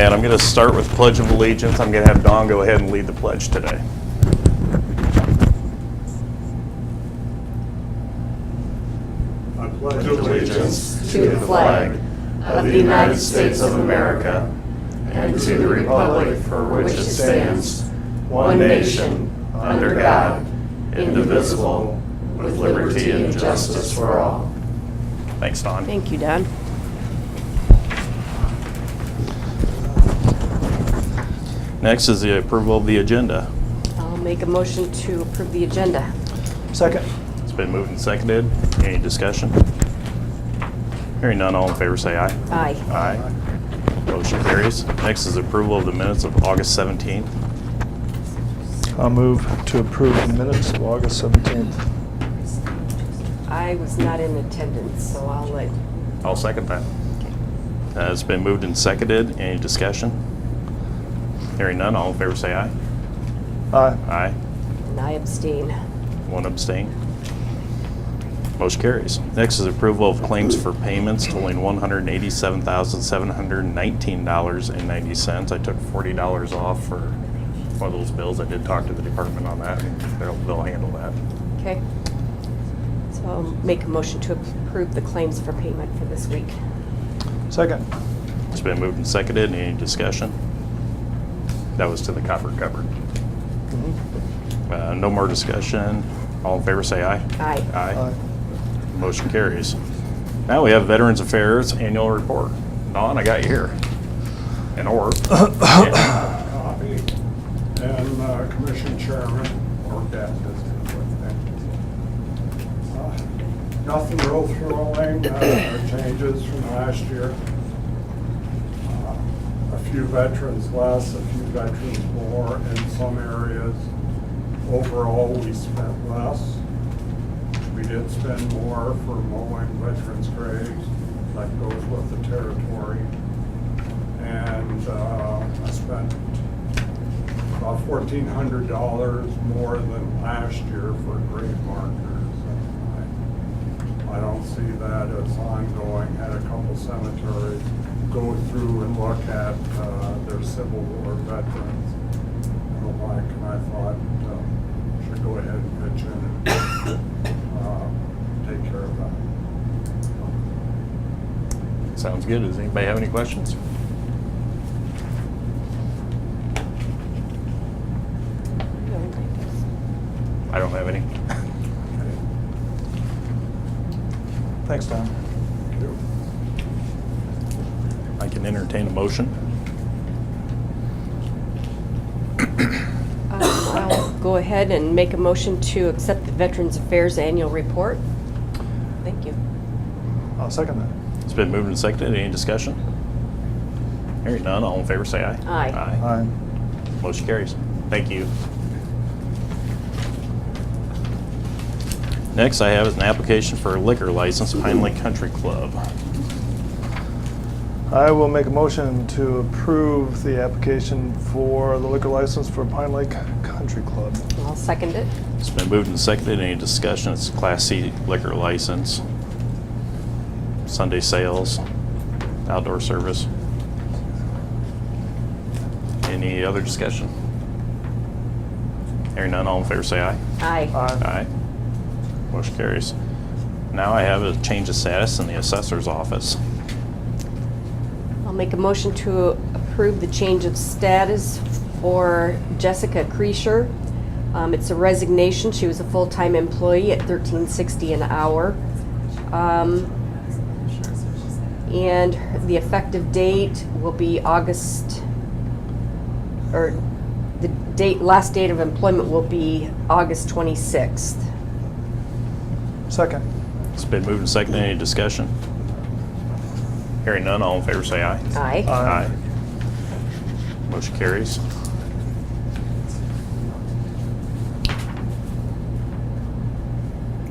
And I'm going to start with Pledge of Allegiance. I'm going to have Dawn go ahead and lead the pledge today. I pledge allegiance to the flag of the United States of America and to the republic for which it stands, one nation, under God, indivisible, with liberty and justice for all. Thanks, Dawn. Thank you, Don. Next is the approval of the agenda. I'll make a motion to approve the agenda. Second. It's been moved and seconded. Any discussion? Hearing none, all in favor say aye. Aye. Aye. Motion carries. Next is approval of the minutes of August 17th. I'll move to approve the minutes of August 17th. I was not in attendance, so I'll let. I'll second that. It's been moved and seconded. Any discussion? Hearing none, all in favor say aye. Aye. Aye. And I abstain. One abstain. Motion carries. Next is approval of claims for payments totaling $187,719.90. I took $40 off for one of those bills. I did talk to the department on that, and they'll handle that. Okay. So I'll make a motion to approve the claims for payment for this week. Second. It's been moved and seconded. Any discussion? That was to the copper cupboard. No more discussion. All in favor say aye. Aye. Aye. Motion carries. Now we have Veterans Affairs Annual Report. Dawn, I got you here. An orb. Copy, and Commission Chairman Orgat is with them. Nothing real thrilling, changes from last year. A few veterans less, a few veterans more in some areas. Overall, we spent less. We did spend more for mowing veterans' graves. That goes with the territory. And I spent about $1,400 more than last year for grave markers. And I don't see that as ongoing. Had a couple cemeteries go through and look at their Civil War veterans and the like, and I thought should go ahead and pitch in and take care of that. Sounds good. Does anybody have any questions? I don't have any. Thanks, Don. Thank you. I can entertain a motion. I'll go ahead and make a motion to accept the Veterans Affairs Annual Report. Thank you. I'll second that. It's been moved and seconded. Any discussion? Hearing none, all in favor say aye. Aye. Aye. Motion carries. Thank you. Next I have is an application for a liquor license, Pine Lake Country Club. I will make a motion to approve the application for the liquor license for Pine Lake Country Club. I'll second it. It's been moved and seconded. Any discussion? It's a Class C liquor license. Sunday sales, outdoor service. Any other discussion? Hearing none, all in favor say aye. Aye. Aye. Motion carries. Now I have a change of status in the assessor's office. I'll make a motion to approve the change of status for Jessica Creasher. It's a resignation. She was a full-time employee at $13.60 an hour. And the effective date will be August, or the last date of employment will be August 26th. Second. It's been moved and seconded. Any discussion? Hearing none, all in favor say aye. Aye. Aye. Motion carries.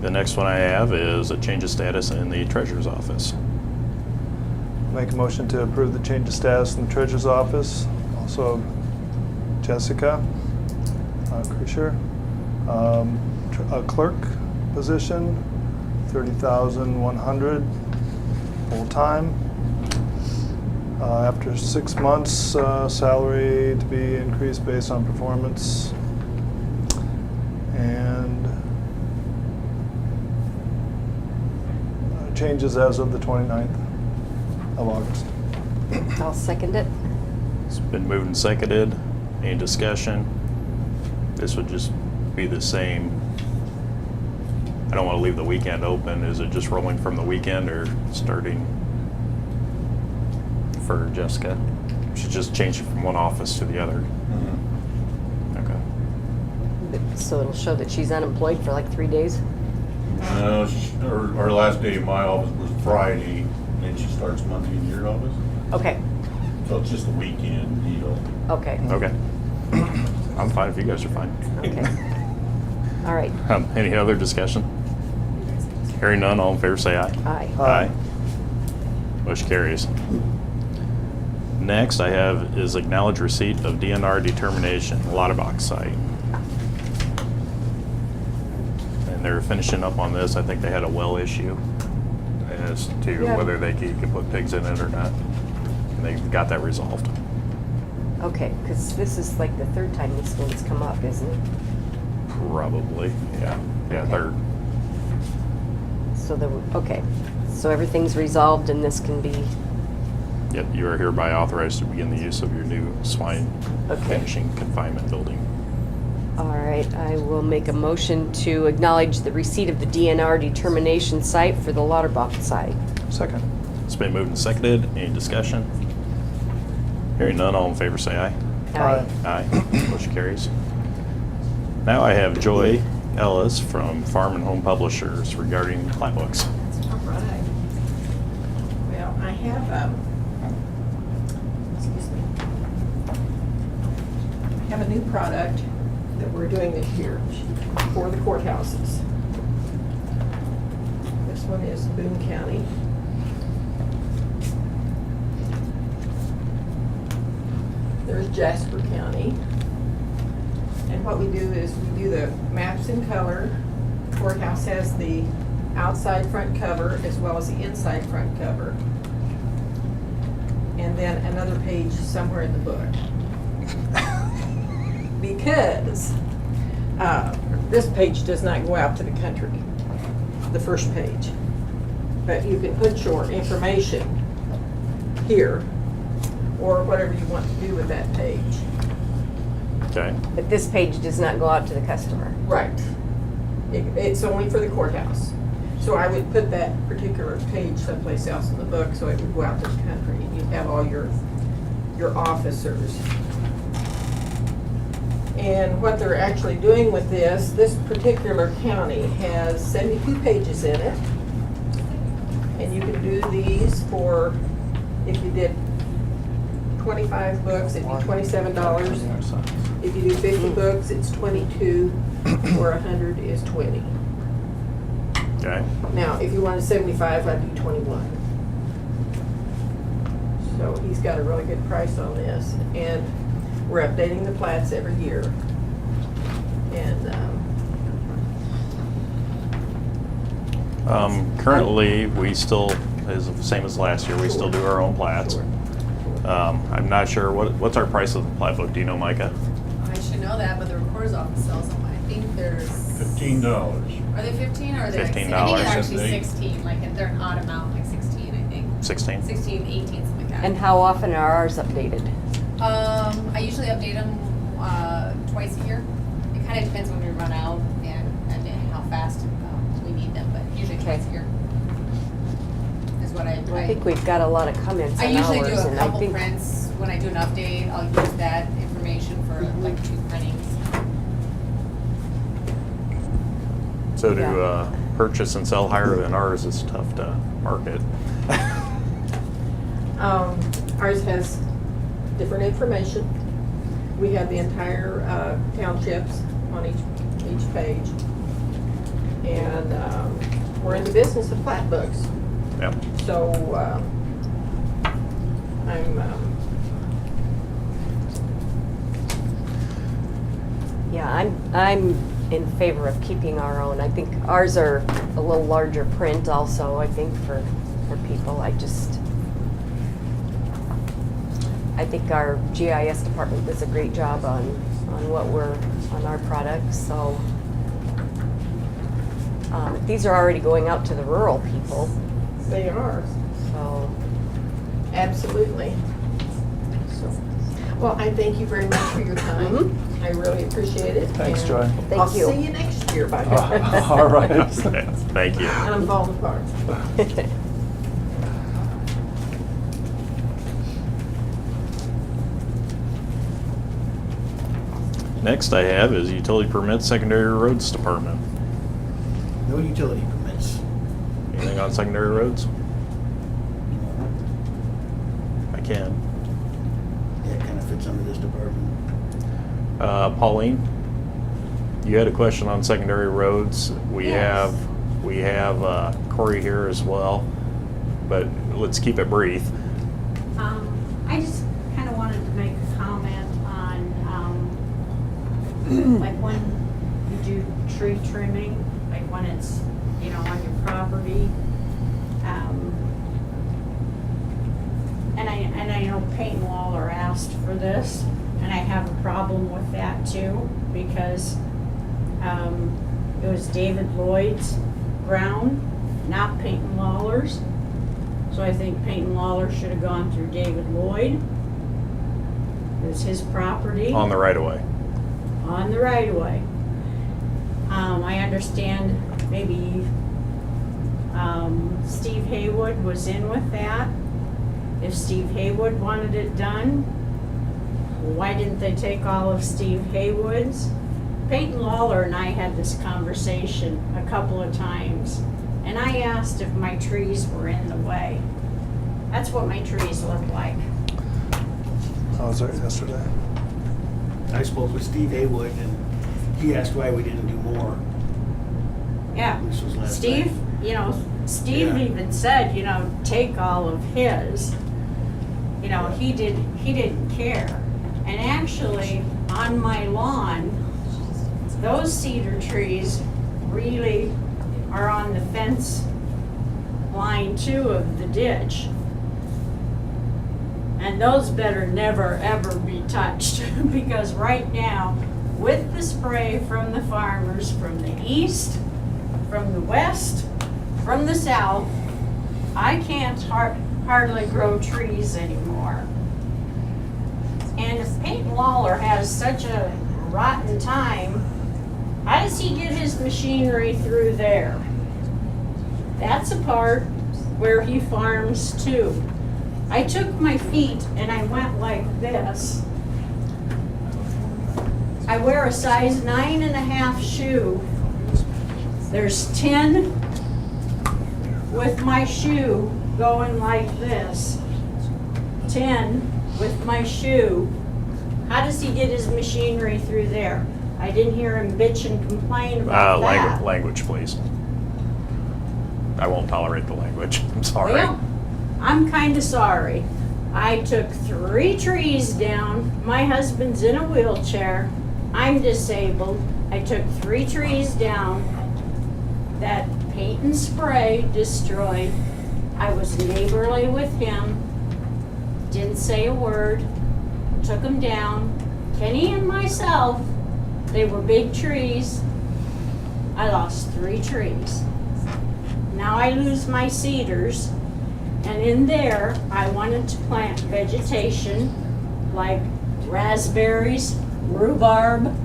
The next one I have is a change of status in the treasurer's office. Make a motion to approve the change of status in the treasurer's office. Also, Jessica Krischer, a clerk position, $30,100 full time. After 6 months, salary to be increased based on performance. And changes as of the 29th of August. I'll second it. It's been moved and seconded. Any discussion? This would just be the same. I don't want to leave the weekend open. Is it just rolling from the weekend or starting for Jessica? She's just changing from one office to the other. Okay. So it'll show that she's unemployed for like 3 days? No, her last day in my office was Friday, and she starts Monday in your office. Okay, So it's just a weekend deal. okay, Okay. I'm fine if you guys are fine. okay. All right. Any other discussion? Hearing none, all in favor say aye. Aye. Aye. Motion carries. Next I have is acknowledge receipt of DNR determination, Lauterbach site. And they're finishing up on this. I think they had a well issue as to Yeah. whether they could put pigs in it or not. And they got that resolved. Okay, because this is like the third time this one's come up, isn't it? Probably, yeah. Yeah, Okay. third. So okay, so everything's resolved and this can be, Yep, you are hereby authorized to begin the use of your new swine Okay. finishing confinement building. all right, I will make a motion to acknowledge the receipt of the DNR determination site for the Lauterbach site. Second. It's been moved and seconded. Any discussion? Hearing none, all in favor say aye. Aye. Aye. Motion carries. Now I have Joy Ellis from Farm and Home Publishers regarding plat books. All right. Well, I have, excuse me. I have a new product that we're doing this year for the courthouses. This one is Boone County. There's Jasper County. And what we do is we do the maps in color. Courthouse has the outside front cover as well as the inside front cover. And then another page somewhere in the book. Because this page does not go out to the country, the first page. But you can put your information here or whatever you want to do with that page. Okay. But this page does not go out to the customer. Right. It's only for the courthouse. So I would put that particular page someplace else in the book so it would go out to the country and you'd have all your officers. And what they're actually doing with this particular county has 72 pages in it. And you can do these for, if you did 25 books, it'd be $27. If you do 50 books, it's 22, or 100 is 20. Okay. Now, if you wanted 75, I'd do 21. So he's got a really good price on this, and we're updating the plats every year. And, Currently, we still, is the same as last year, we still do our own plats. Sure. I'm not sure, what's our price of the plat book? Do you know, Micah? I should know that, but the recorder's office sells them. I think there's. $15. Are they 15 or are they? $15. I think they're actually 16. Like if they're an odd amount, like 16, I think. 16? 16, 18, something like that. And how often are ours updated? I usually update them twice a year. It kind of depends when we run out and how fast we need them, but usually twice a year is what I I think we've got a lot of comments I on usually ours, do a and I couple think prints. When I do an update, I'll use that information for like 2 printings. So to Yeah. purchase and sell higher than ours is tough to market. ours has different information. We have the entire townships on each page. And we're in the business of plat books. Yep. So I'm in favor of keeping our own. I think ours are a little larger print also, I think, for people. I think our GIS department does a great job on on our products, so. These are already going out to the rural people, They are, so. absolutely. So, well, I thank you very much for your time. I really appreciate it. Thanks, and Joy. Thank I'll you. see you next year, by God. All right. Okay, thank you. And I'm falling apart. Next I have is utility permits, secondary roads department. No utility permits. Anything on secondary roads? I can. That kind of fits under this department. Pauline, you had a question on secondary roads. We Yes. have Corey here as well, but let's keep it brief. I just kind of wanted to make a comment on, like when you do tree trimming, like when it's, you know, on your property. And I know Peyton Waller asked for this, and I have a problem with that too, because it was David Lloyd's ground, not Peyton Lawler's. So I think Peyton Lawler should have gone through David Lloyd. It was his property. On the right of way. On the right of way. I understand maybe Steve Haywood was in with that. If Steve Haywood wanted it done, why didn't they take all of Steve Haywood's? Peyton Lawler and I had this conversation a couple of times, and I asked if my trees were in the way. That's what my trees look like. I was there yesterday. I spoke with Steve Haywood, and he asked why we didn't do more. Yeah. This was last Steve, night. you know, Steve Yeah. even said, you know, take all of his. You know, he didn't care. And actually, on my lawn, those cedar trees really are on the fence line too of the ditch. And those better never ever be touched because right now, with the spray from the farmers from the east, from the west, from the south, I can't hardly grow trees anymore. And if Peyton Waller has such a rotten time, how does he get his machinery through there? That's a part where he farms too. I took my feet and I went like this. I wear a size 9.5 shoe. There's 10 with my shoe going like this. 10 with my shoe. How does he get his machinery through there? I didn't hear him bitch and complain about that. Language, please. I won't tolerate the language. I'm sorry. Well, I'm kinda sorry. I took 3 trees down. My husband's in a wheelchair. I'm disabled. I took 3 trees down that paint and spray destroyed. I was neighborly with him. Didn't say a word. Took them down. Kenny and myself, they were big trees. I lost 3 trees. Now I lose my cedars. And in there, I wanted to plant vegetation like raspberries, rhubarb,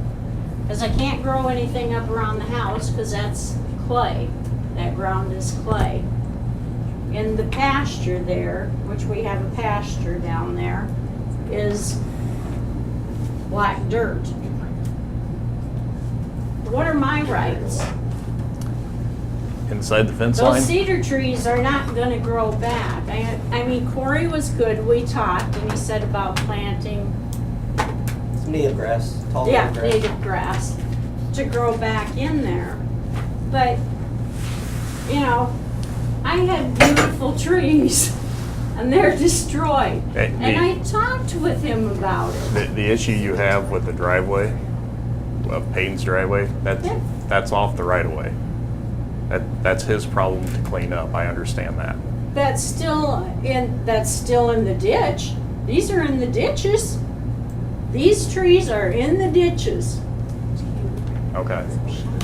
because I can't grow anything up around the house because that's clay. That ground is clay. In the pasture there, which we have a pasture down there, is black dirt. What are my rights? Inside the fence line? Those cedar trees are not gonna grow back. I mean, Corey was good, we talked, and he said about planting, It's native grass, tall yeah, native grass. native grass to grow back in there. But, you know, I had beautiful trees and they're destroyed. And I talked with him about it. The issue you have with the driveway, of Payne's driveway, Yeah. that's off the right of way. That's his problem to clean up, I understand that. That's still in the ditch. These are in the ditches. These trees are in the ditches. Okay.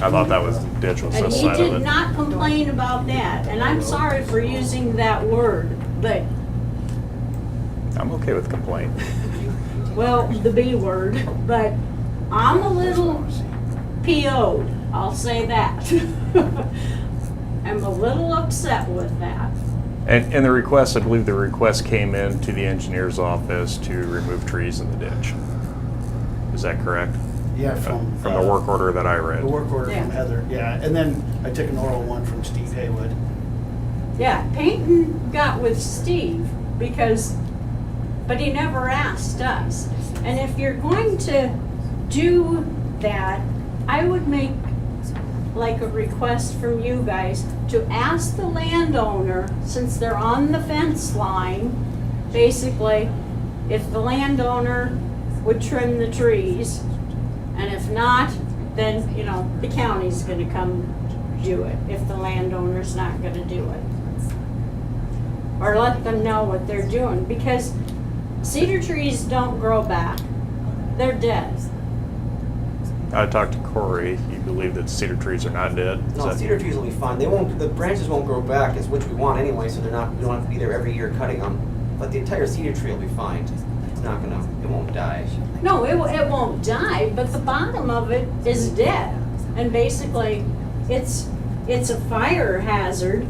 I thought that was ditch was And this he side of did it. not complain about that. And I'm sorry for using that word, but, I'm okay with complaint. well, the B word, but I'm a little PO'd, I'll say that. I'm a little upset with that. And the request, I believe the request came in to the engineer's office to remove trees in the ditch. Is that correct? Yeah, from. From the work order that I read. The work order Yeah. from Heather, yeah. And then I took an oral one from Steve Haywood. Yeah, Peyton got with Steve because, but he never asked us. And if you're going to do that, I would make like a request from you guys to ask the landowner, since they're on the fence line, basically, if the landowner would trim the trees, and if not, then, you know, the county's gonna come do it, if the landowner's not gonna do it. Or let them know what they're doing, because cedar trees don't grow back. They're dead. I talked to Corey. You believe that cedar trees are not dead? Is No, that- cedar trees will be fine. They won't, the branches won't grow back, is which we want anyway, so they're not, we don't have to be there every year cutting them. But the entire cedar tree will be fine. It's not gonna, it won't die. No, it won't die, but the bottom of it is dead. And basically, it's a fire hazard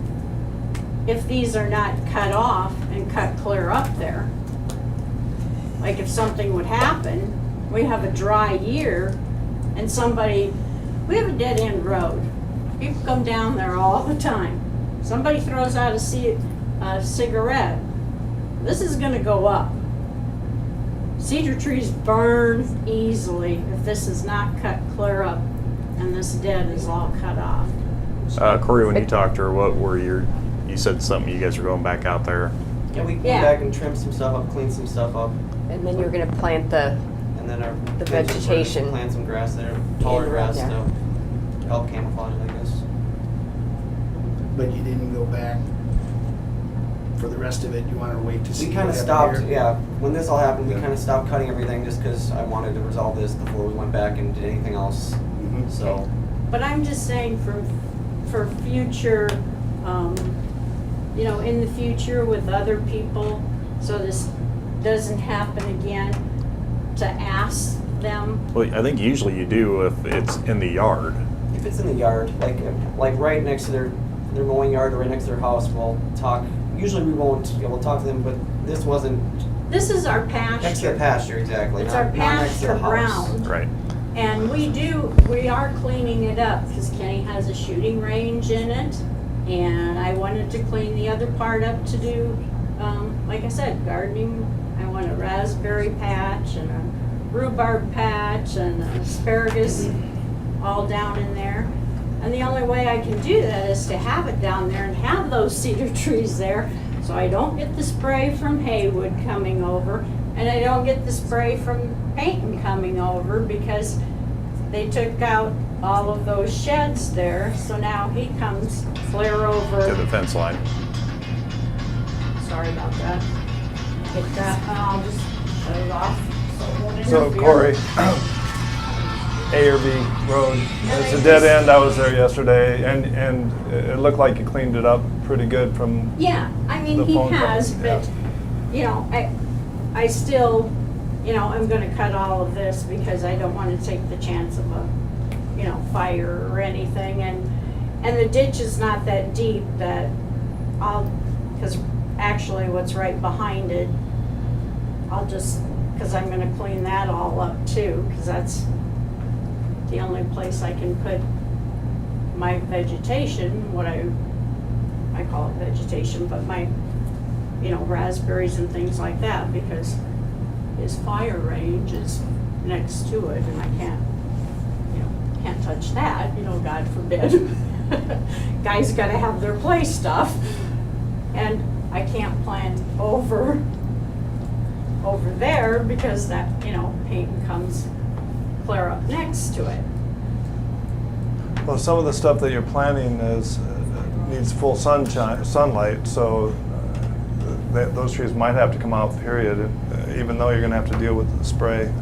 if these are not cut off and cut clear up there. Like if something would happen, we have a dry year and we have a dead end road. People come down there all the time. Somebody throws out a cigarette. This is gonna go up. Cedar trees burn easily if this is not cut clear up and this dead is all cut off. Corey, when you talked to her, what were you said something, you guys were going back out there? Yeah, we go Yeah. back and trim some stuff up, clean some stuff up, And then you're gonna plant the, and then our. The plans are for vegetation. Plant some grass there, taller Yeah, grass yeah. to help camouflage it, I guess. But you didn't go back for the rest of it. You wanted to wait to see. We kind what of happened stopped, here? yeah, when this all happened, we Yeah. kind of stopped cutting everything just because I wanted to resolve this before we went back and did anything else, Mhm. so. But I'm just saying for future, you know, in the future with other people, so this doesn't happen again, to ask them. Well, I think usually you do if it's in the yard. If it's in the yard, like right next to their mowing yard or right next to their house, we'll talk, usually we won't, we'll talk to them, but this wasn't This is our pasture. next to the pasture, exactly. It's not- our not next to the pasture house. ground. Right. And we are cleaning it up because Kenny has a shooting range in it. And I wanted to clean the other part up to do, like I said, gardening. I want a raspberry patch and a rhubarb patch and asparagus all down in there. And the only way I can do that is to have it down there and have those cedar trees there, so I don't get the spray from Haywood coming over, and I don't get the spray from Peyton coming over, because they took out all of those sheds there, so now he comes clear To the over. fence line. Sorry about that. Hit that, I'll just shut it off, so it won't So interfere. Corey, A or B road, it's a dead end. I was there yesterday, and it looked like you cleaned it up pretty good from, Yeah, I mean, the he phone has, company, but, you know, I still, you know, I'm gonna cut all of this because I don't wanna take the chance of a, you know, fire or anything, and the ditch is not that deep that cause actually what's right behind it, cause I'm gonna clean that all up too, cause that's the only place I can put my vegetation, what I call it vegetation, but my, you know, raspberries and things like that, because his fire range is next to it, and I can't touch that, you know, God forbid. Guys gotta have their play stuff, and I can't plant over there, because that, you know, Peyton comes clear up next to it. well, some of the stuff that you're planting needs full sunlight, so those trees might have to come out, period, even though you're gonna have to deal with the spray.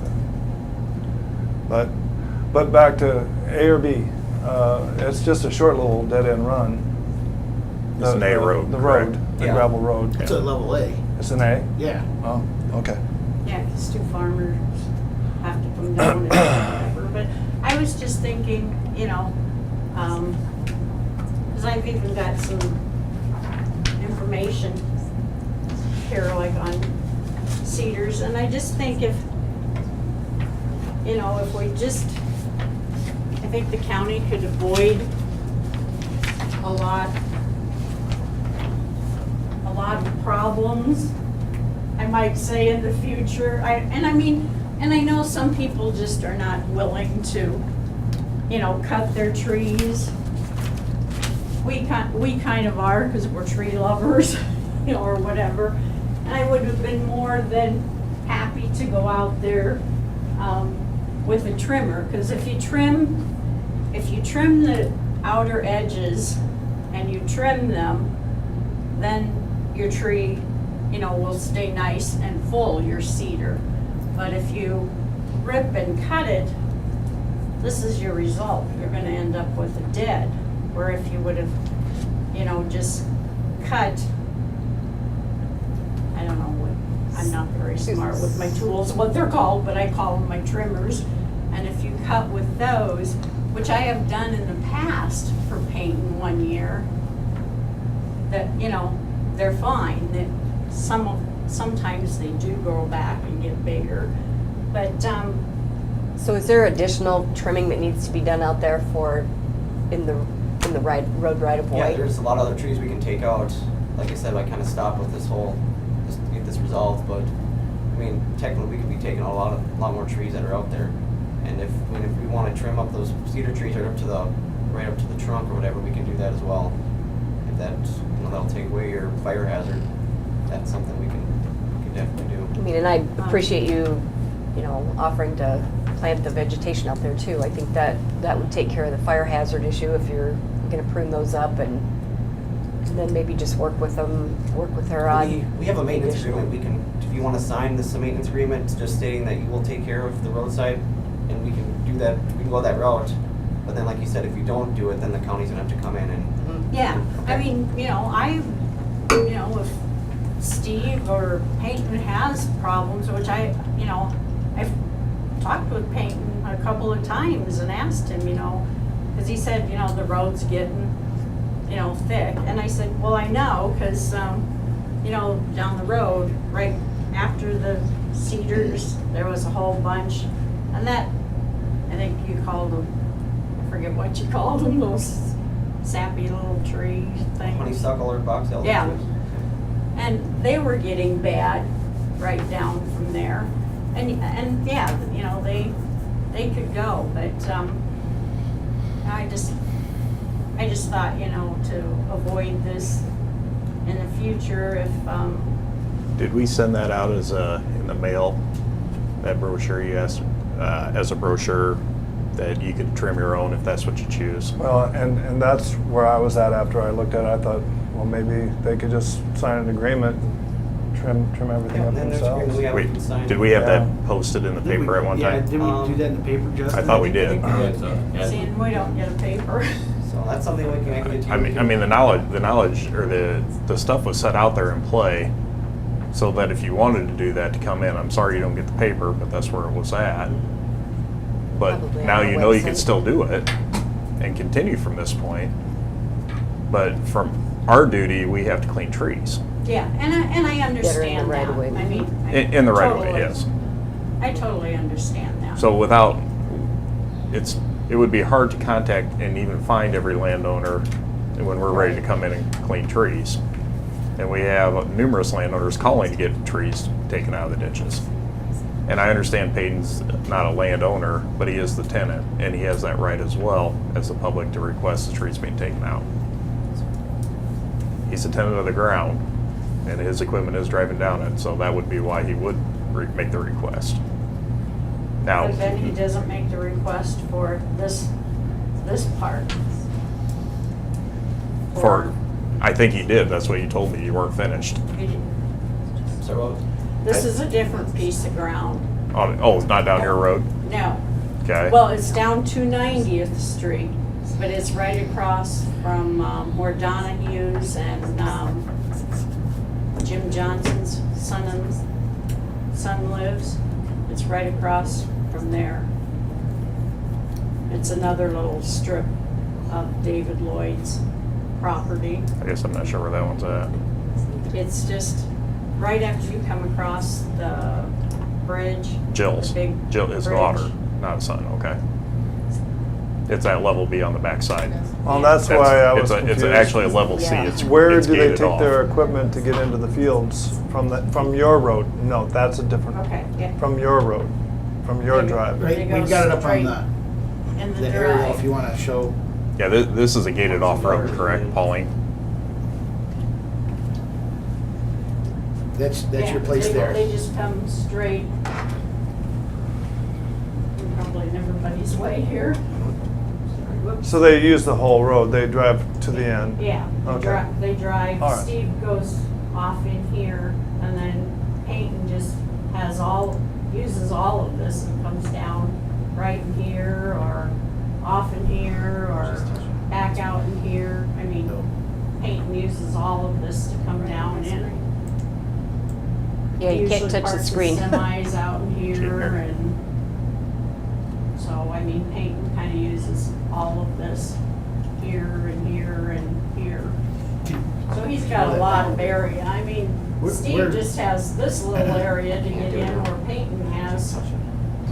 But back to A or B, it's just a short little dead-end run. It's an A road, The correct? road, the Yeah. gravel road. It's a level A. It's an A? Yeah. Oh, okay. Yeah, 'cause two farmers have to come down and whatever, but I was just thinking, you know, 'cause I've even got some information here, like on cedars, and I just think if, you know, if we just, I think the county could avoid a lot of problems, I might say, in the future. And I know some people just are not willing to, you know, cut their trees. We kind of are, because we're tree lovers, you know, or whatever. And I would have been more than happy to go out there with a trimmer, because if you trim the outer edges and you trim them, then your tree, you know, will stay nice and full, your cedar. But if you rip and cut it, this is your result. You're gonna end up with a dead. Where if you would have, you know, just cut, I don't know what, I'm not very smart with my tools, what they're called, but I call them my trimmers. And if you cut with those, which I have done in the past for painting one year, that, you know, they're fine. That sometimes they do grow back and get bigger, but So is there additional trimming that needs to be done out there for, in the road right of Yeah, way? there's a lot of other trees we can take out. Like I said, I kind of stopped with just to get this resolved, but, I mean, technically, we could be taking out a lot more trees that are out there. And if we want to trim up those cedar trees right up to the trunk or whatever, we can do that as well. If that, you know, that'll take away your fire hazard, that's something we can definitely do. I mean, and I appreciate you, you know, offering to plant the vegetation out there too. I think that would take care of the fire hazard issue if you're gonna prune those up, and then maybe just work with her on. We have a maintenance additional- agreement. If you want to sign this maintenance agreement, it's just stating that you will take care of the roadside, and we can do that, we can go that route. But then, like you said, if you don't do it, then the county's gonna have to come in and. yeah, I Okay. mean, you know, if Steve or Peyton has problems, which I've talked with Peyton a couple of times and asked him, you know, because he said, you know, the road's getting, you know, thick. And I said, well, I know, because, you know, down the road, right after the cedars, there was a whole bunch. And that, I think you called them, I forget what you called them, those sappy little tree things. Honeysuckle or box elder Yeah. trees. And they were getting bad right down from there. And yeah, you know, they could go, but I just thought, you know, to avoid this in the future, if Did we send that out as in the mail, that brochure you asked, as a brochure that you could trim your own if that's what you choose? Well, and that's where I was at after I looked at it. I thought, well, maybe they could just sign an agreement, trim everything Yeah, up then there's themselves. agreement we have Wait, to sign. did we have Yeah. that posted in the paper at one Yeah, time? didn't we do that in the paper, Justin? I thought we did. see, and we don't get a paper. So that's something we can get to. I mean, the knowledge, or the stuff was set out there in play, so that if you wanted to do that to come in, I'm sorry you don't get the paper, but that's where it was at. But Probably on now the you know you can website. still do it and continue from this point. But from our duty, we have to clean trees Yeah, and I understand right that. of way. I mean, in the right of way, totally- yes. I totally understand that. So it would be hard to contact and even find every landowner when we're ready to come in and clean trees. And we have numerous landowners calling to get trees taken out of the ditches. And I understand Peyton's not a landowner, but he is the tenant, and he has that right as well as the public to request the trees being taken out. He's a tenant of the ground, and his equipment is driving down it, so that would be why he would make the request. Now, But then he doesn't make the request for this part. I think he did, that's what you told me, you weren't finished. He did- So, This is a different piece of ground. Oh, it's not down your road? No. Okay. Well, it's down 290th Street, but it's right across from where Donahue's and Jim Johnson's son lives. It's right across from there. It's another little strip of David Lloyd's property. I guess I'm not sure where that one's at. It's just right after you come across the bridge. Jill's. The big Jill is bridge. daughter, not son, okay. It's that level B on the backside. Well, that's why I was It's confused. actually a level C. Yeah. It's Where it's do they gated take off. their equipment to get into the fields? From your road? No, that's a different, Okay, yeah. from your road, from your They- drive. They Right, go we've got it up straight on in the the aerial if drive. you wanna show. Yeah, this is a gated off road, correct, Pauline? That's Yeah, your place they- there. They just come straight. Probably in everybody's way here. Whoops. So they use the whole road, they drive to the end? Yeah, Okay. they drive, All right. Steve goes off in here, and then Peyton just uses all of this and comes down right in here, or off in here, or back out in here. I mean, Peyton uses all of this to come down in. Yeah, you can't Usually touch the parks screen. his semis out in here, Here. and so, I mean, Peyton kind of uses all of this here and here and here. So he's got a lot of area. I mean, Where- Steve just has this little area to get in, where Peyton has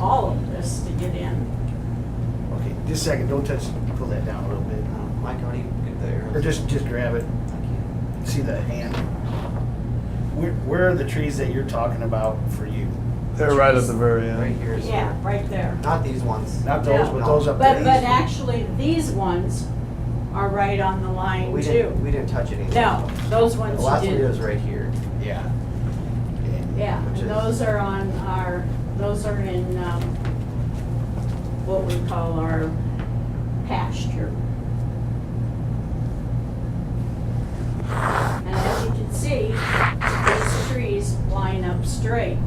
all of this to get in. Okay, just a second, don't touch, pull that down a little bit. Mike already get there. Or just grab it, I can't. see the hand. Where are the trees that you're talking about for you? They're right at the very Right end. here is. Yeah, right there. Not these ones. Not those, but No. those up there. But actually, these ones are right on the line We too. didn't touch any. of No, those The ones last you one is didn't. right here. Yeah. Okay. Yeah, Which and is- those are on those are in, what we call our pasture. And as you can see, these trees line up straight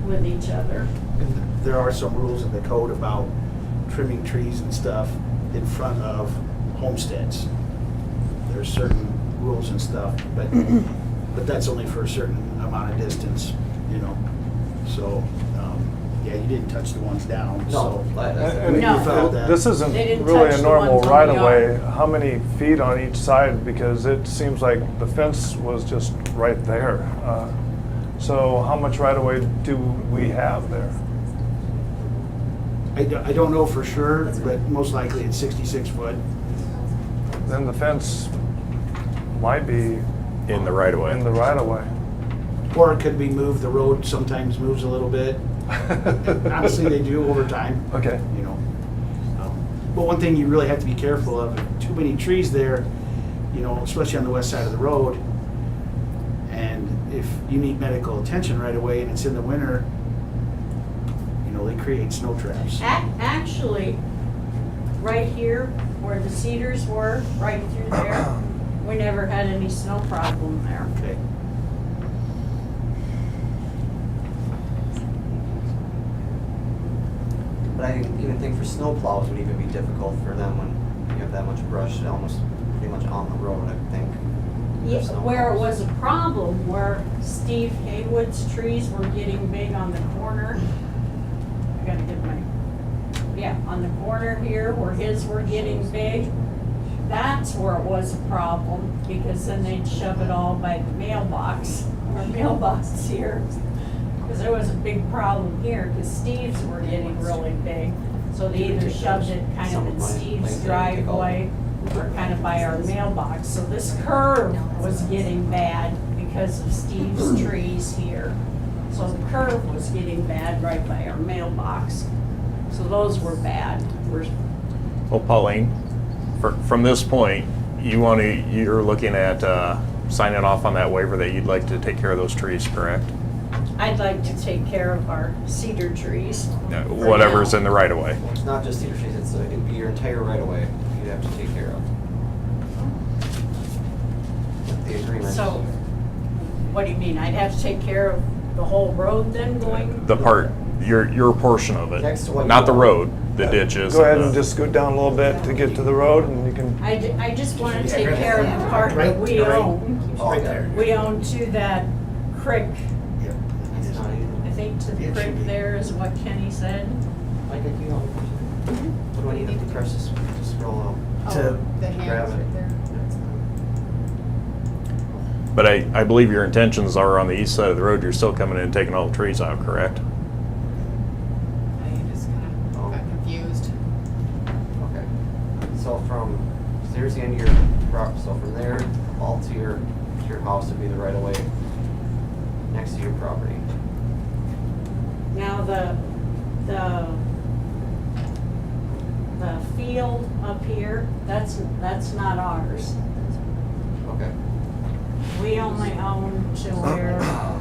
with each other. And there are some rules in the code about trimming trees and stuff in front of homesteads. There's certain rules and stuff, but that's only for a certain amount of distance, you know? So, yeah, you didn't touch the ones down, No, so. And We No. found that. This isn't They didn't really touch a the normal ones on the right-of-way. yard. How many feet on each side? Because it seems like the fence was just right there. So how much right-of-way do we have there? I don't know for sure, but most likely it's 66 foot. Then the fence might be In the right of way. in the right-of-way. Or it could be moved, the road sometimes moves a little bit. Honestly, they do over time. Okay. You know. But one thing you really have to be careful of, too many trees there, you know, especially on the west side of the road. And if you need medical attention right away and it's in the winter, you know, they create snow traps. Actually, right here where the cedars were, right through there, we never had any snow problem there. Okay. But I even think for snow plows would even be difficult for them when you have that much brush almost pretty much on the road, I think. Yeah, Snow where it plows. was a problem, where Steve Haywood's trees were getting big on the corner. I gotta get my, yeah, on the corner here where his were getting big. That's where it was a problem, because then they'd shove it all by the mailbox, our mailbox is here. Because there was a big problem here, because Steve's were getting really big. So they either shoved it kind of in Steve's driveway or kind of by our mailbox. So this curve was getting bad because of Steve's trees here. So the curve was getting bad right by our mailbox. So those were bad. Well, Pauline, from this point, you're looking at signing off on that waiver that you'd like to take care of those trees, correct? I'd like to take care of our cedar trees. Whatever's in the right of way. Well, it's not just cedar trees, it'd be your entire right of way you'd have to take care of. The agreement. So, What do you mean? I'd have to take care of the whole road then going? The part, your portion of it, Next to what not you the own. road, the ditches. Go ahead and the- just scoot down a little bit to get to the road, and you can, I just want to take care of the part that we own. Right there. We own to that creek. Yep. It's not even, I think to the It should creek be. there is what Kenny said. like, if you own, what do I need to press this, just scroll out? To The hands grab it. right there. But I believe your intentions are on the east side of the road, you're still coming in and taking all the trees out, correct? I just kind of got confused. Okay. So there's the end of your property, so from there, all to your house would be the right of way next to your property. Now the field up here, that's not ours. Okay. We only own to where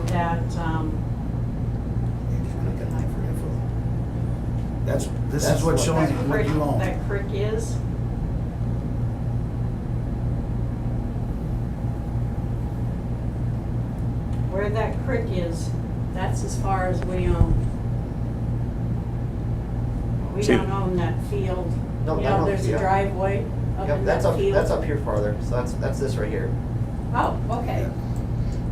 that, This That's is what's what- showing that what creek, you own. that creek is. Where that creek is, that's as far as we own. We See- don't own that field. No, You I know, know the there's a field. driveway up Yep, in that's that up, field. that's up here farther, so that's this right here. Oh, okay.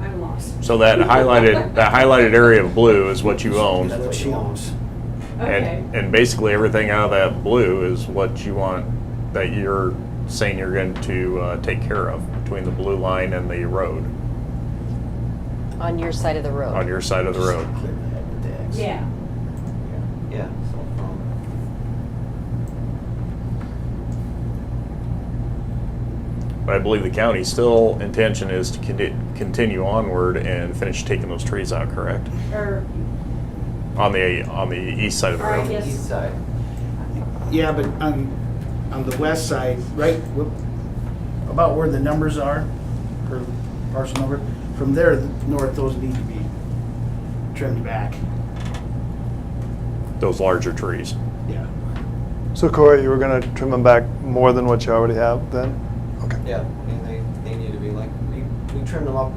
I'm lost. So that highlighted area of blue is what you own. That's what she owns. Okay. And basically everything out of that blue is what you want, that you're saying you're going to take care of between the blue line and the road, On your side of the road. on your side of the road. Clear that with the X. Yeah. Yeah, so But I believe the county's still intention is to continue onward and finish taking those trees out, correct? Or, On the east side of the Or I road. guess- east side. Yeah, but on the west side, right, about where the numbers are, or parcel number, from there north, those need to be trimmed back. Those larger trees. Yeah. so Corey, you were gonna trim them back more than what you already have then? Okay. Yeah, I mean, they need to be like, we trimmed them up,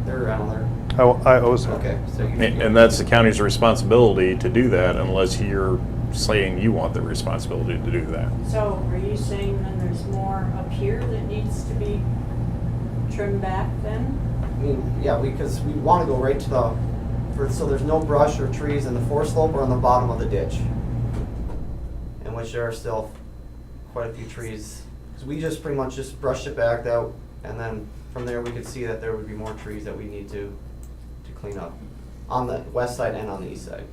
they're around there. I was, Okay, so you. And that's the county's responsibility to do that unless you're saying you want the responsibility to do that. so are you saying then there's more up here that needs to be trimmed back then? I mean, yeah, because we want to go right to so there's no brush or trees in the forest slope or on the bottom of the ditch. In which there are still quite a few trees. Because we just pretty much just brushed it back out, and then from there we could see that there would be more trees that we need to clean up. On the west side and on the east side.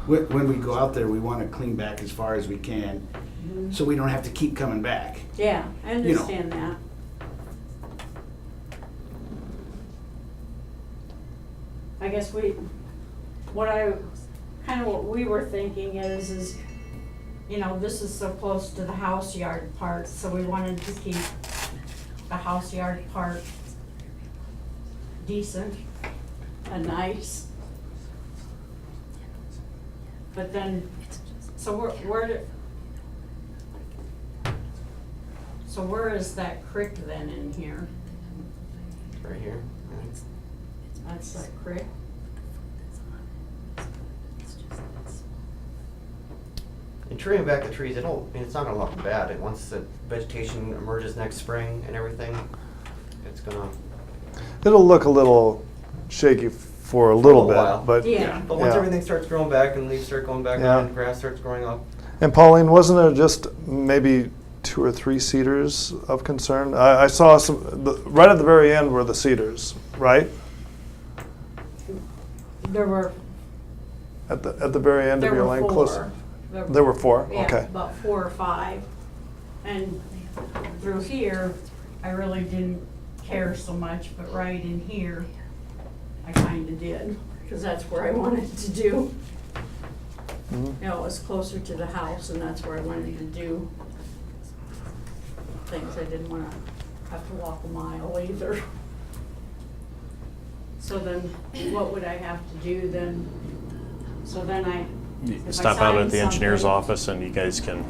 When we go out there, we want to clean back as far as we can, so we don't have to keep coming back. Yeah, I You know. understand that. I guess what we were thinking is, you know, this is so close to the house yard part, so we wanted to keep the house yard part decent and nice. But then, so where is that creek then in here? Right here. That's that creek? And trimming back the trees, it's not gonna look bad. Once the vegetation emerges next spring and everything, it's gonna. it'll look a little shaky for a little For a while. bit, but. Yeah. But once Yeah. everything starts growing back and leaves start going back Yeah. on and grass starts growing up. And Pauline, wasn't there just maybe 2 or 3 cedars of concern? I saw right at the very end were the cedars, right? There were, At the very end of there your were lane, 4. close. There were 4, Yeah, okay. about 4 or 5. And through here, I really didn't care so much, but right in here, I kinda did, because that's where I wanted to do. Mhm. You know, it was closer to the house, and that's where I wanted to do things. I didn't wanna have to walk a mile either. So then, what would I have to do then? So then if I Stop out at signed the engineer's something- office and you guys can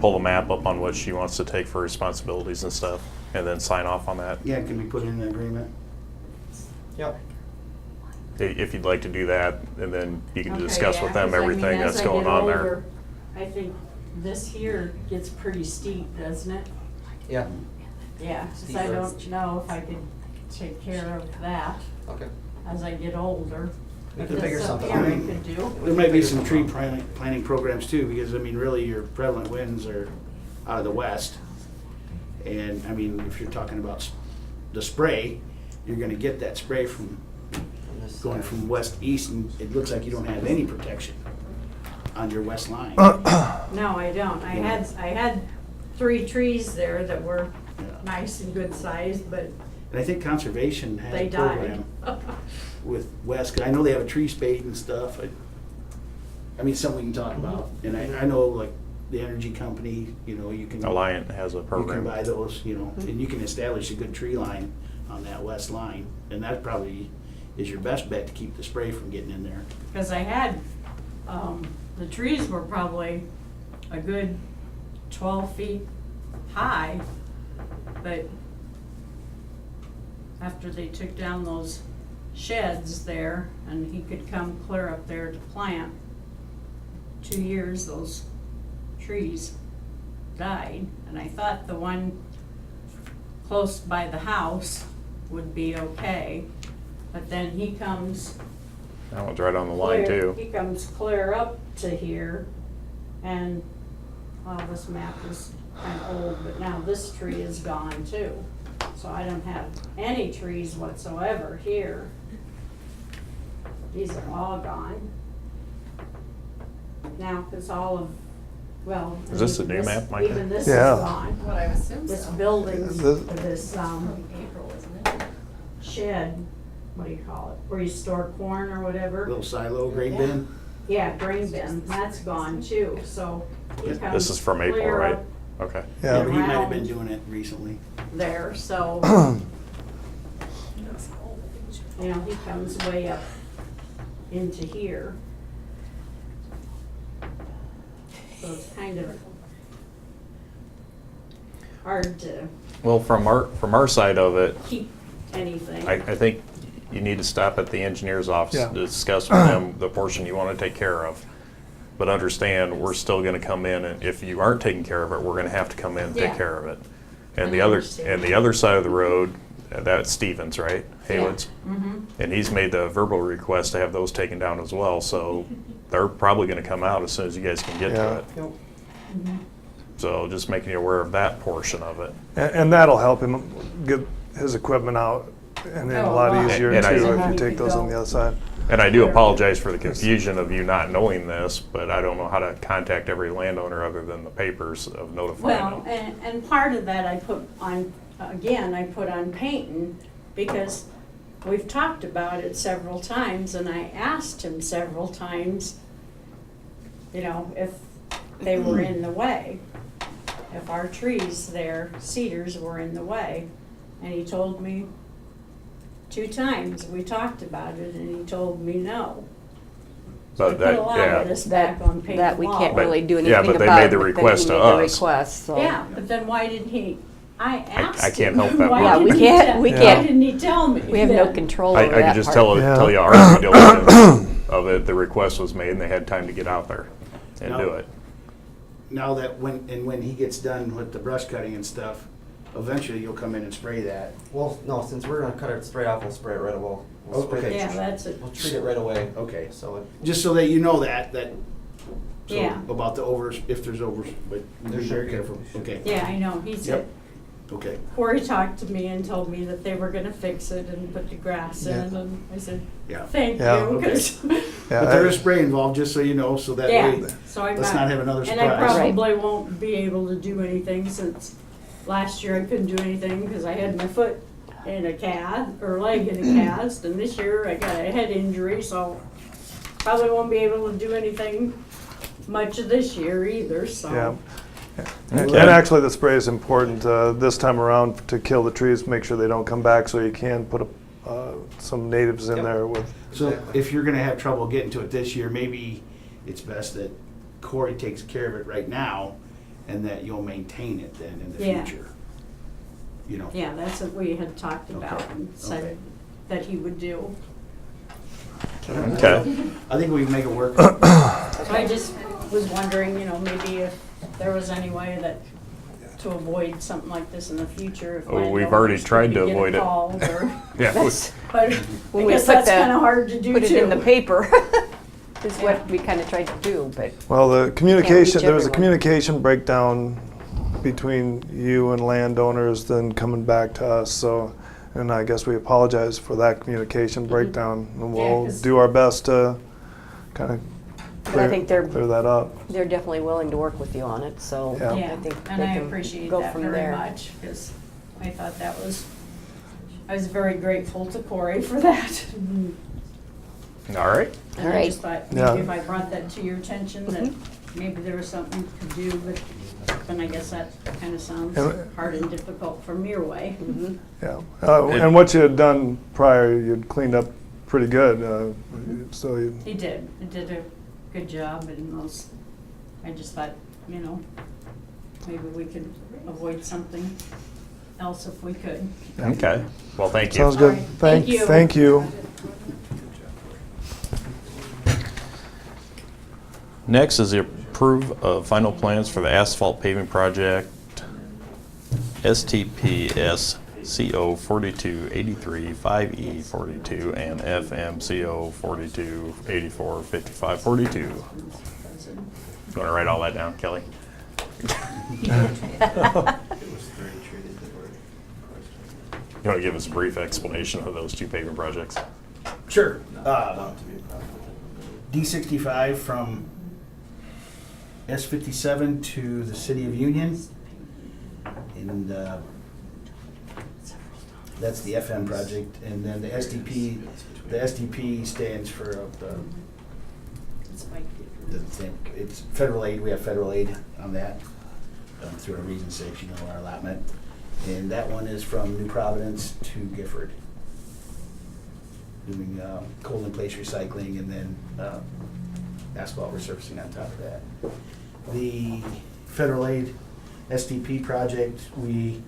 pull the map up on what she wants to take for responsibilities and stuff, and then sign off on that. Yeah, can we put in an agreement? Yep. If you'd like to do that, and then you can Okay, discuss yeah, with them 'cause I mean, everything as that's I going get on there. older, I think this here gets pretty steep, doesn't it? Yeah. Yeah, 'cause Steep I roads. don't know if I could take care of that Okay. as I get older. We But can this figure up something here out. we could do. There might be some tree planting programs too, because I mean, really your prevalent winds are out of the west. And I mean, if you're talking about the spray, you're gonna get that spray from On this going side. from west to east, and it looks like you don't have any protection on your west line. No, I don't. I had 3 trees there that were Yeah. nice and good sized, but And I think conservation has they a died. program with west, 'cause I know they have a tree spade and stuff. I mean, something we can talk about. And I know like the energy company, you know, you can. Alliant has a You can program. buy those, you know, and you can establish a good tree line on that west line. And that probably is your best bet to keep the spray from getting in there. because I had, the trees were probably a good 12 feet high, but after they took down those sheds there and he could come clear up there to plant, 2 years those trees died. And I thought the one close by the house would be okay, but then he comes That one's right on the line clear- too. He comes clear up to here, and, well, this map is kind of old, but now this tree is gone too. So I don't have any trees whatsoever here. These are all gone. Now, it's all of, well. Is this even the new map, Micah? Even this is Yeah. gone. What I assume This so. building, This- this, April, isn't it? shed, what do you call it, where you store corn or whatever? Little silo, grain bin. Yeah, grain bin, that's gone too, so he comes. This is from April, clear right? up Okay. Yeah, Yeah, but he might have been Around. doing it recently. there, so, you know, he comes way up into here. So it's kind of hard to Well, from our side of it, keep anything. I think you need to stop at the engineer's office Yeah. to discuss with them the portion you want to take care of. But understand, we're still gonna come in, and if you aren't taking care of it, we're gonna have to come in and take Yeah. care of it. And I the other, understand. and the other side of the road, that's Stevens, right? Haywoods? Mm-hmm. And he's made the verbal request to have those taken down as well, so they're probably gonna come out as soon as you guys can get Yeah. to it. Yep. So just making you aware of that portion of it. and that'll help him get his equipment out, and then a Oh, lot wow. easier And I- too if Yeah. you take those on the other side. And I do apologize for the confusion of you not knowing this, but I don't know how to contact every landowner other than the papers of notifying Well, them. and part of that I put on, again, I put on painting, because we've talked about it several times, and I asked him several times, you know, if they were in the way, if our trees there, cedars, were in the way. And he told me 2 times, we talked about it, and he told me no. So I But put a that, lot yeah. of this back on paint That we wall. can't But- really do yeah, anything but about. they made the but then he request to made the us. request, so. Yeah, but then why didn't he, I asked I can't him, help that why part. Yeah, we didn't he can't- tell- we Why can't- didn't he tell me? We have no then? control I over can that just part. tell you our due diligence of it, the request was made and they had time to get out there and No. do it. Now that when he gets done with the brush cutting and stuff, eventually you'll come in and spray that. Well, no, since we're gonna cut it straight off, we'll spray it right away. We'll Oh, spray okay. it- Yeah, that's it. We'll treat it right away. Okay. So it, Just so that you know that, so Yeah. about the overs, if there's overs, but There be should very be. careful. Okay. Yeah, I know, he said, Yep. Okay. Corey talked to me and told me that they were gonna fix it and put the grass in, Yeah. and I said, Yeah. thank Yeah. you, Okay. 'cause- Yeah, But there is spray involved, just so you know, so that yeah, way, so I let's got- not have another And I surprise. Right. probably won't be able to do anything, since last year I couldn't do anything because I had my foot in a cast, or leg in a cast, and this year I got a head injury, so probably won't be able to do anything much of this year either, so. Yeah. And Okay. actually, the spray is important this time around to kill the trees, make sure they don't come back, so you can put some natives in Yep. there with, So Exactly. if you're gonna have trouble getting to it this year, maybe it's best that Corey takes care of it right now, and that you'll maintain it then in the Yeah. future. You know? Yeah, that's what we had talked about Okay, and okay. said that he would do. Okay. I think we can make it work. So I just was wondering, you know, maybe if there was any way that to avoid something like this in the future. If Oh, we've landowners already could tried to get avoid it. called or- Yeah. That's But I when we guess put that's the- kind of hard to do too. put it in the paper, is Yeah. what we kind of tried to do, but Well, the communication, there was a everyone. communication breakdown between you and landowners, then coming back to us, so, and I guess we apologize for that communication breakdown, and Yeah, we'll 'cause- do our best to kind of But I think they're- clear that up. they're definitely willing to work with you on it, so Yeah. Yeah, I think and they I can appreciate go that from very there. much, because I thought that was, I was very grateful to Corey for that. All right. And All I right. just thought, Yeah. maybe if I brought that to your attention, that maybe there was something you could do, but then I guess that kind of sounds And- hard and difficult from your way. Mhm. Yeah, and what you had done prior, you'd cleaned up pretty good, so you, He did a good job in those, I just thought, you know, maybe we could avoid something else if we could. Okay. Well, thank you. sounds good. All right, thank you. Thank you. Next is the approve of final plans for the asphalt paving project STPS CO 4283 5E 42 and FMCO 42 84 55 42. You want to write all that down, Kelly? You want to give us a brief explanation of those two paving projects? Sure. D65 from S57 to the city of Union. And that's the FM project. And then the SDP stands for it's federal aid. We have federal aid on that through a Region 6, you know, our allotment. And that one is from New Providence to Gifford, doing cold in place recycling and then asphalt resurfacing on top of that. The federal aid SDP project, we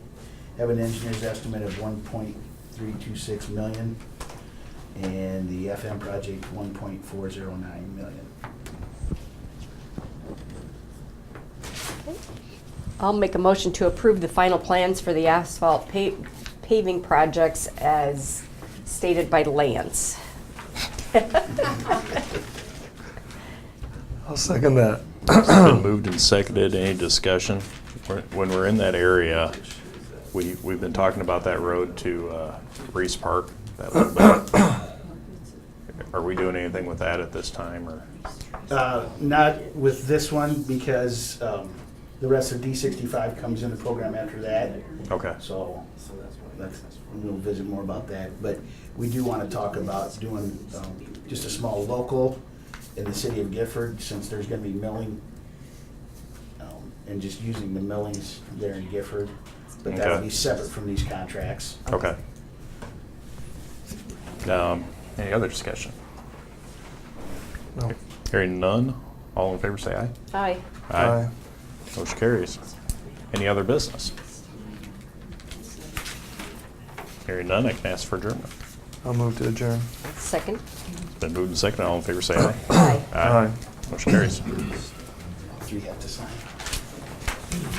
have an engineer's estimate of 1.326 million, and the FM project 1.409 million. I'll make a motion to approve the final plans for the asphalt paving projects as stated by Lance. I'll second that. It's been moved and seconded. Any discussion? When we're in that area, we've been talking about that road to Reese Park, that little bit. Are we doing anything with that at this time, or? Not with this one, because the rest of D65 comes in the program after that. Okay. So we'll visit more about that. But we do want to talk about doing just a small local in the city of Gifford, since there's going to be milling, and just using the millings there in Gifford. But that will Okay. be separate from these contracts. Okay. Any other discussion? No. Hearing none, all in favor say aye. Aye. Aye. Motion carries. Any other business? Hearing none, I can ask for adjournment. I'll move to adjourn. Second? It's been moved and seconded, all in favor say aye. Aye. Aye. Motion carries. Three have to sign.